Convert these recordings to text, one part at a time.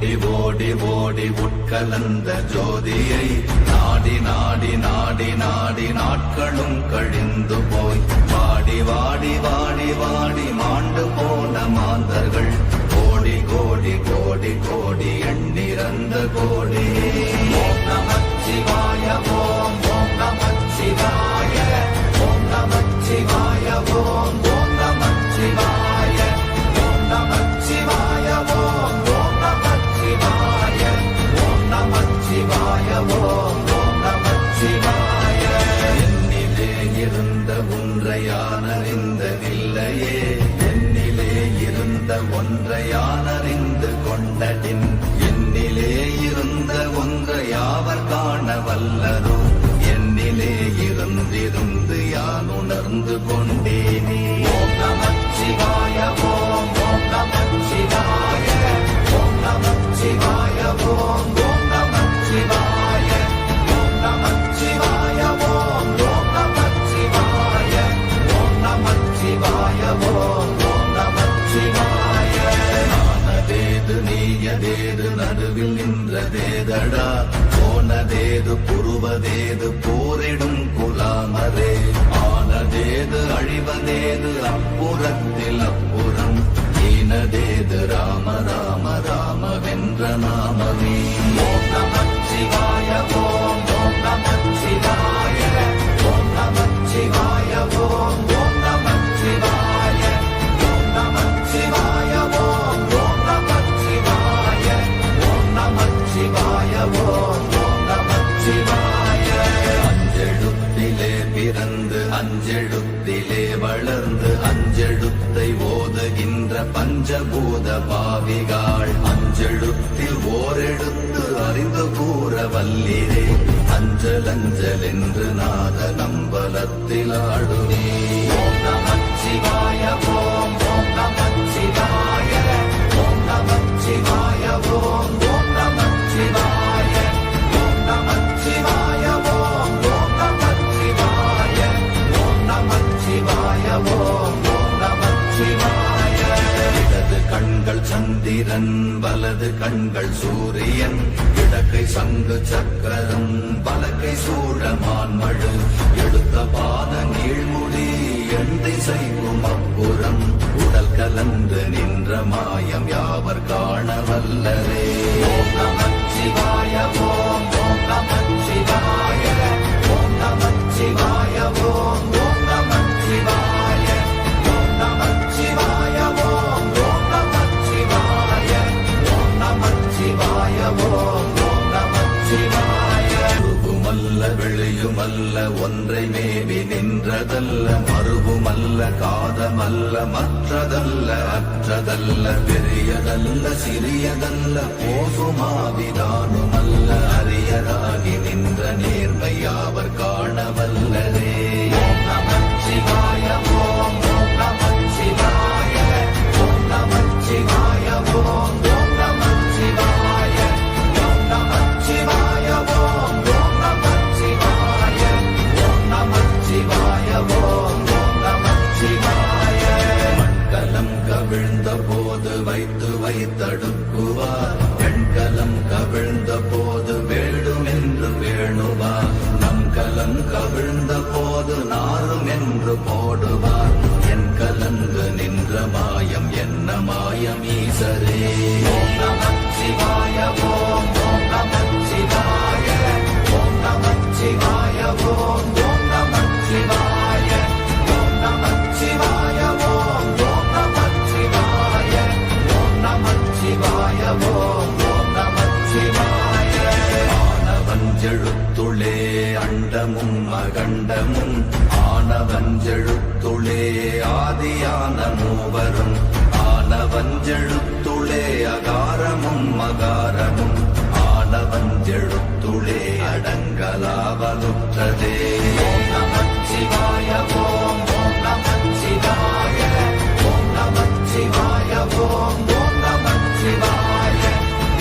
ஓடி ஓடி ஓடி உட்கலந்த ஜோதியை நாடி நாடி நாடி நாடி நாட்களும் கழிந்து போய் வாடி வாடி வாடி வாடி மாண்டு போன மாந்தர்கள் கோடி கோடி கோடி கோடி எண்ணிறந்த கோடி. ஓம் நமச்சிவாய ஓம் ஓம் நமச்சிவாய ஓம் நமச்சிவாய ஓம் ஓம் நமச்சிவாய ஓம் நமச்சிவாய ஓம் ஓம் நமச்சிவாய ஓம் நமச்சிவாய ஓம் ஓம் நமச்சிவாய. என்னிலே இருந்த ஒன்றை யான் அறிந்ததில்லையே, என்னிலே இருந்த ஒன்றை யான் அறிந்து கொண்டடின், என்னிலே இருந்த ஒன்றை யாவர் காண வல்லரோ, என்னிலே இருந்திருந்து யான் உணர்ந்து கொண்டேனே. ஓம் நமச்சிவாய ஓம் ஓம் நமச்சிவாய ஓம் நமச்சிவாய ஓம் ஓம் நமச்சிவாய ஓம் நமச்சிவாய ஓம் ஓம் நமச்சிவாய ஓம் நமச்சிவாய ஓம் ஓம் நமச்சிவாய. நானதேது நீயதேது நடுவில் நின்றதேதடா, போனதேது புருவதேது போரிடும் குலாமரே, ஆனதேது அழிவதேது அப்புறத்தில் அப்புறம், ஈனதேது ராம ராம ராம வென்ற நாமமே. ஓம் நமச்சிவாய ஓம் ஓம் நமச்சிவாய ஓம் நமச்சிவாய ஓம் ஓம் நமச்சிவாய ஓம் நமச்சிவாய ஓம் ஓம் நமச்சிவாய ஓம் நமச்சிவாய ஓம் ஓம் நமச்சிவாய. அஞ்செழுத்திலே பிறந்து அஞ்செழுத்திலே வளர்ந்து அஞ்செழுத்தை ஓதுகின்ற பஞ்சபூத பாவிகாள், அஞ்செழுத்தில் ஓரெழுத்து அறிந்து கூற வல்லிரே, அஞ்சல் அஞ்சல் என்று நாத நம்பலத்தில் ஆடுவே. ஓம் நமச்சிவாய ஓம் ஓம் நமச்சிவாய ஓம் நமச்சிவாய ஓம் ஓம் நமச்சிவாய ஓம் நமச்சிவாய ஓம் ஓம் நமச்சிவாய ஓம் நமச்சிவாய ஓம் ஓம் நமச்சிவாய. இடது கண்கள் சந்திரன் வலது கண்கள் சூரியன், இடக்கை சங்கு சக்கரம் வலக்கை சூழமான்மழு, எடுத்த பாத நீழ்முடி எண் திசைக்கும் அப்புறம், உடல் கலந்து நின்ற மாயம் யாவர் காண வல்லரே. ஓம் நமச்சிவாய ஓம் ஓம் நமச்சிவாய ஓம் நமச்சிவாய ஓம் ஓம் நமச்சிவாய ஓம் நமச்சிவாய ஓம் ஓம் நமச்சிவாய ஓம் நமச்சிவாய ஓம் ஓம் நமச்சிவாய. உருவுமல்ல வெளியுமல்ல ஒன்றை மேவி நின்றதல்ல, மறுவுமல்ல காதமல்ல மற்றதல்ல அற்றதல்ல, பெரியதல்ல சிறியதல்ல போசுமாவிதானுமல்ல, அரியதாகி நின்ற நேர்மை யாவர் காண வல்லரே. ஓம் நமச்சிவாய ஓம் ஓம் நமச்சிவாய ஓம் நமச்சிவாய ஓம் ஓம் நமச்சிவாய ஓம் நமச்சிவாய ஓம் ஓம் நமச்சிவாய ஓம் நமச்சிவாய ஓம் ஓம் நமச்சிவாய. மண்கலம் கவிழ்ந்த போது வைத்து வைத்தடுக்குவார், பெண்கலம் கவிழ்ந்த போது வேடும் என்று வேணுவார், நம் கலம் கவிழ்ந்த போது நாரும் என்று போடுவார், என் கலந்து நின்ற மாயம் என்ன மாயம் ஈசரே. ஓம் நமச்சிவாய ஓம் ஓம் நமச்சிவாய ஓம் நமச்சிவாய ஓம் ஓம் நமச்சிவாய ஓம் நமச்சிவாய ஓம் ஓம் நமச்சிவாய ஓம் நமச்சிவாய ஓம் ஓம் நமச்சிவாய. ஆனவஞ்செழுத்துளே அண்டமும் அகண்டமும், ஆனவஞ்செழுத்துளே ஆதியான மூவரும், ஆனவஞ்செழுத்துளே அகாரமும் மகாரமும், ஆனவஞ்செழுத்துளே அடங்கலாவலுற்றதே. ஓம் நமச்சிவாய ஓம் ஓம் நமச்சிவாய ஓம் நமச்சிவாய ஓம் ஓம் நமச்சிவாய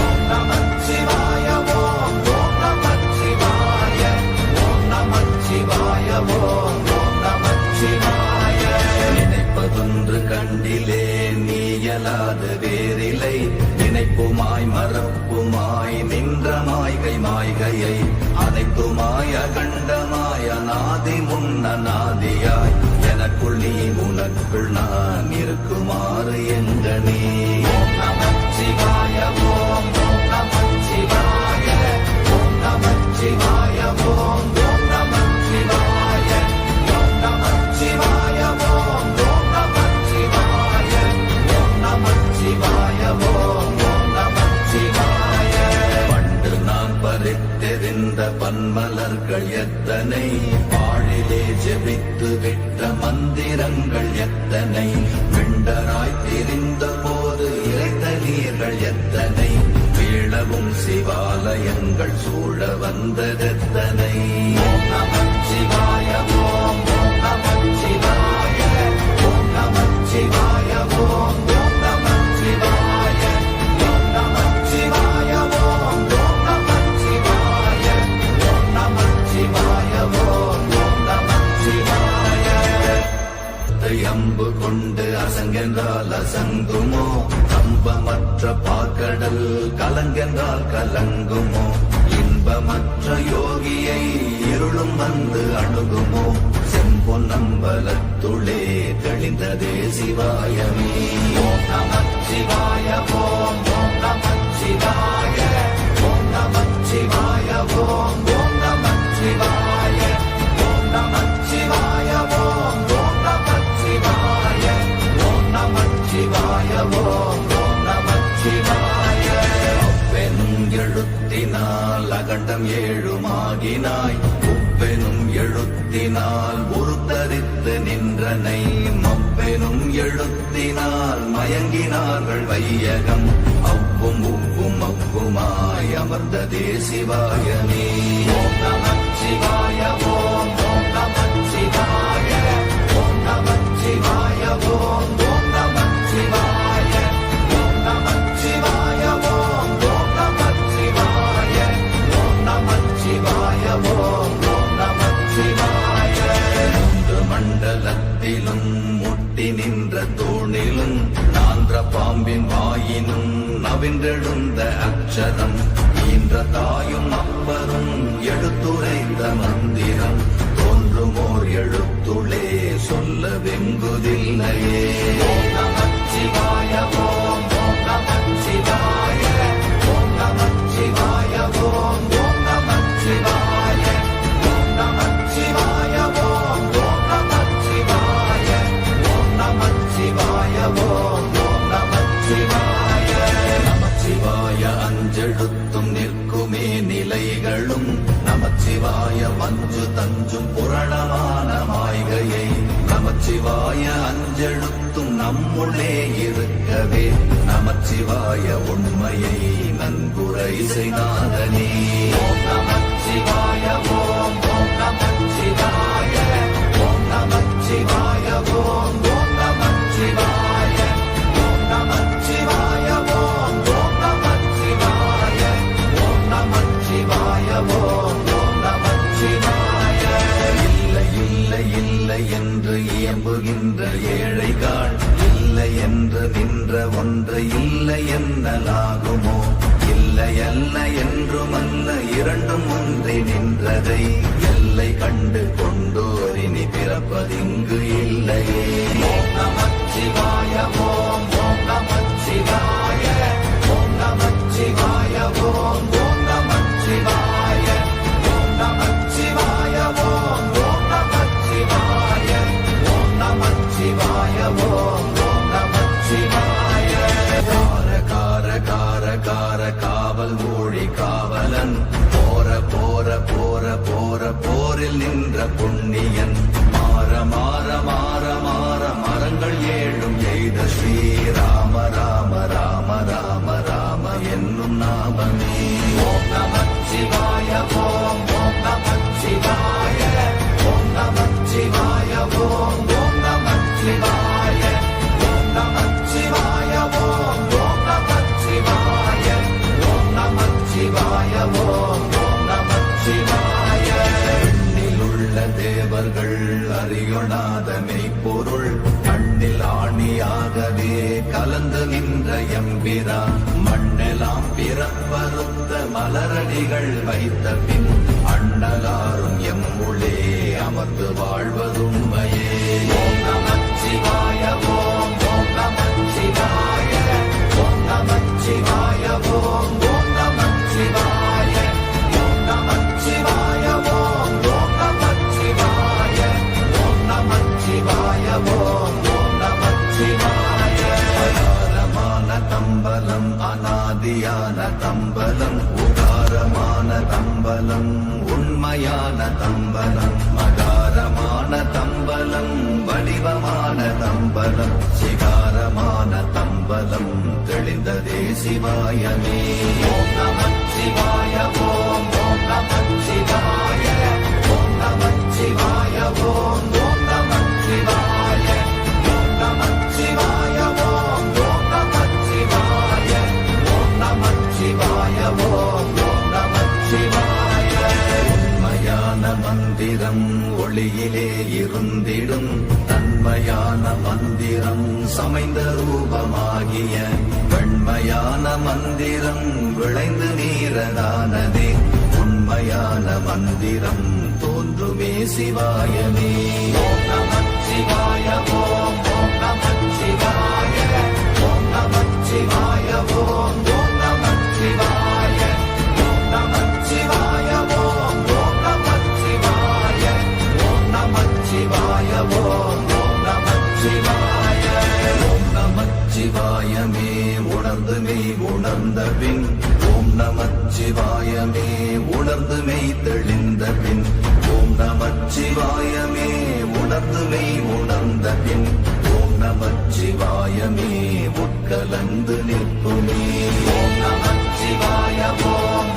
ஓம் நமச்சிவாய ஓம் ஓம் நமச்சிவாய ஓம் நமச்சிவாய ஓம் ஓம் நமச்சிவாய. நினைப்பதொன்று கண்டிலே நீயலாது வேறிலை, நினை நினைப்புமாய் மறப்புமாய் நின்ற மாய்கை மாய்கையை அனைத்துமாய் அகண்டமாய் அநாதி முன்னநாதியாய் எனக்குள் நீ உனக்குள் நான் இருக்குமாறு எங்கனே. ஓம் நமச்சிவாய ஓம் நமச்சிவாய ஓம் நமச்சிவாய ஓம் நமச்சிவாய ஓம் நமச்சிவாய ஓம் நமச்சிவாய ஓம் நமச்சிவாய ஓம் நமச்சிவாய. பண்டு நான் பறித்தெறிந்த பன்மலர்கள் எத்தனை, பாழிலே ஜெபித்து விட்ட மந்திரங்கள் எத்தனை, விண்டராய் திரிந்த போது இறைத்த நீர்கள் எத்தனை, வீழவும் சிவாலயங்கள் சூழ வந்ததெத்தனை. ஓம் நமச்சிவாய ஓம் நமச்சிவாய ஓம் நமச்சிவாய ஓம் நமச்சிவாய ஓம் நமச்சிவாய ஓம் நமச்சிவாய ஓம் நமச்சிவாய ஓம் நமச்சிவாய. அம்பு கொண்டு அசங்கென்றால் அசங்குமோ, கம்பமற்ற பாக்கடல் கலங்கென்றால் கலங்குமோ, இன்பமற்ற யோகியை இருளும் வந்து அணுகுமோ, செம்பொன்னம்பலத்துளே தெளிந்ததே சிவாயமே. ஓம் நமச்சிவாய ஓம் நமச்சிவாய ஓம் நமச்சிவாய ஓம் நமச்சிவாய ஓம் நமச்சிவாய ஓம் நமச்சிவாய ஓம் நமச்சிவாய ஓம் நமச்சிவாய. அப்பெனும் எழுத்தினால் அகண்டம் ஏழுமாகினாய், உப்பெனும் எழுத்தினால் உருத்தரித்து நின்றனை, மப்பெனும் எழுத்தினால் மயங்கினார்கள் வையகம், அவ்வும் உவ்வும் அவ்வுமாய் அமர்ந்ததே சிவாயமே. ஓம் நமச்சிவாய ஓம் நமச்சிவாய ஓம் நமச்சிவாய ஓம் நமச்சிவாய ஓம் நமச்சிவாய ஓம் நமச்சிவாய ஓம் நமச்சிவாய ஓம் நமச்சிவாய. மூன்று மண்டலத்திலும் முட்டி நின்ற தூணிலும் நான்ற பாம்பின் வாயினும் நவின்றெழுந்த அக்ஷரம், ஈன்ற தாயும் அப்பரும் எடுத்துரைத்த மந்திரம், தோன்றுமோர் எழுத்துளே சொல்ல வெங்குதில்லையே. ஓம் நமச்சிவாய ஓம் நமச்சிவாய ஓம் நமச்சிவாய ஓம் நமச்சிவாய ஓம் நமச்சிவாய ஓம் நமச்சிவாய ஓம் நமச்சிவாய ஓம் நமச்சிவாய. நமச்சிவாய அஞ்செழுத்தும் நிற்குமே நிலைகளும், நமச்சிவாய மஞ்சு தஞ்சும் புரணமான மாய்கையை, நமச்சிவாய அஞ்செழுத்தும் நம்முள்ளே இருக்கவே, நமச்சிவாய உண்மையை நன்குரை செய்நாதனே. ஓம் நமச்சிவாய ஓம் நமச்சிவாய ஓம் நமச்சிவாய ஓம் நமச்சிவாய ஓம் நமச்சிவாய ஓம் நமச்சிவாய ஓம் நமச்சிவாய ஓம் நமச்சிவாய. இல்லை இல்லை இல்லை என்று இயம்புகின்ற ஏழைகள், இல்லை என்று நின்ற ஒன்று இல்லை என்னலாகுமோ, இல்லை அல்ல என்றுமல்ல இரண்டும் ஒன்றி நின்றதை, எல்லை கண்டு கொண்டோரினி பிறப்பதிங்கு இல்லையே. ஓம் நமச்சிவாய ஓம் நமச்சிவாய ஓம் நமச்சிவாய ஓம் நமச்சிவாய ஓம் நமச்சிவாய ஓம் நமச்சிவாய ஓம் நமச்சிவாய ஓம் நமச்சிவாய. கார கார கார கார காவல் மொழி காவலன், போர போர போர போர போரில் நின்ற புண்ணியன், மாற மாற மாற மாற மரங்கள் ஏழும் எய்த ஸ்ரீராம ராம ராம ராம ராம என்னும் நாமமே. ஓம் நமச்சிவாய ஓம் நமச்சிவாய ஓம் நமச்சிவாய ஓம் நமச்சிவாய ஓம் நமச்சிவாய ஓம் நமச்சிவாய ஓம் நமச்சிவாய ஓம் நமச்சிவாய. எண்ணிலுள்ள தேவர்கள் அறியொணாத மெய்ப்பொருள், கண்ணில் ஆணியாகவே கலந்து நின்ற எம்பிரா, மண்ணை எல்லாம் பிறப்பறுத்த மலரடிகள் வைத்த பின் அண்ணலாரும் எம்முளே அமர்ந்து வாழ்வதுண்மையே. ஓம் நமச்சிவாய ஓம் ஓம் நமச்சிவாய ஓம் நமச்சிவாய ஓம் ஓம் நமச்சிவாய ஓம் நமச்சிவாய ஓம் ஓம் நமச்சிவாய ஓம் நமச்சிவாய ஓம் ஓம் நமச்சிவாய. அகாரமான தம்பலம் அநாதியான தம்பலம் உகாரமான தம்பலம் உண்மையான தம்பலம் மகாரமான தம்பலம் வடிவமான தம்பலம் சிகாரமான தம்பலம் தெளிந்ததே சிவாயமே. ஓம் நமச்சிவாய ஓம் ஓம் நமச்சிவாய ஓம் நமச்சிவாய ஓம் ஓம் நமச்சிவாய ஓம் நமச்சிவாய ஓம் ஓம் நமச்சிவாய ஓம் நமச்சிவாய ஓம் ஓம் நமச்சிவாய. உண்மையான மந்திரம் ஒளியிலே இருந்திடும் தன்மையான மந்திரம் சமைந்த ரூபமாகிய வெண்மையான மந்திரம் விளைந்து நீரதானதே. உண்மையான மந்திரம் தோன்றுமே சிவாயமே. ஓம் நமச்சிவாய ஓம் ஓம் நமச்சிவாய ஓம் நமச்சிவாய ஓம் ஓம் நமச்சிவாய ஓம் நமச்சிவாய ஓம் ஓம் நமச்சிவாய ஓம் நமச்சிவாய ஓம் ஓம் நமச்சிவாய. ஓம் நமச்சிவாயமே உணர்ந்து மெய் உணர்ந்த பின் ஓம் நமச்சிவாயமே உணர்ந்து மெய் தெளிந்த பின் ஓம் நமச்சிவாயமே உணர்ந்து மெய் உணர்ந்த பின் ஓம் நமச்சிவாயமே உட்கலந்து நிற்புமே. ஓம் நமச்சிவாய ஓம்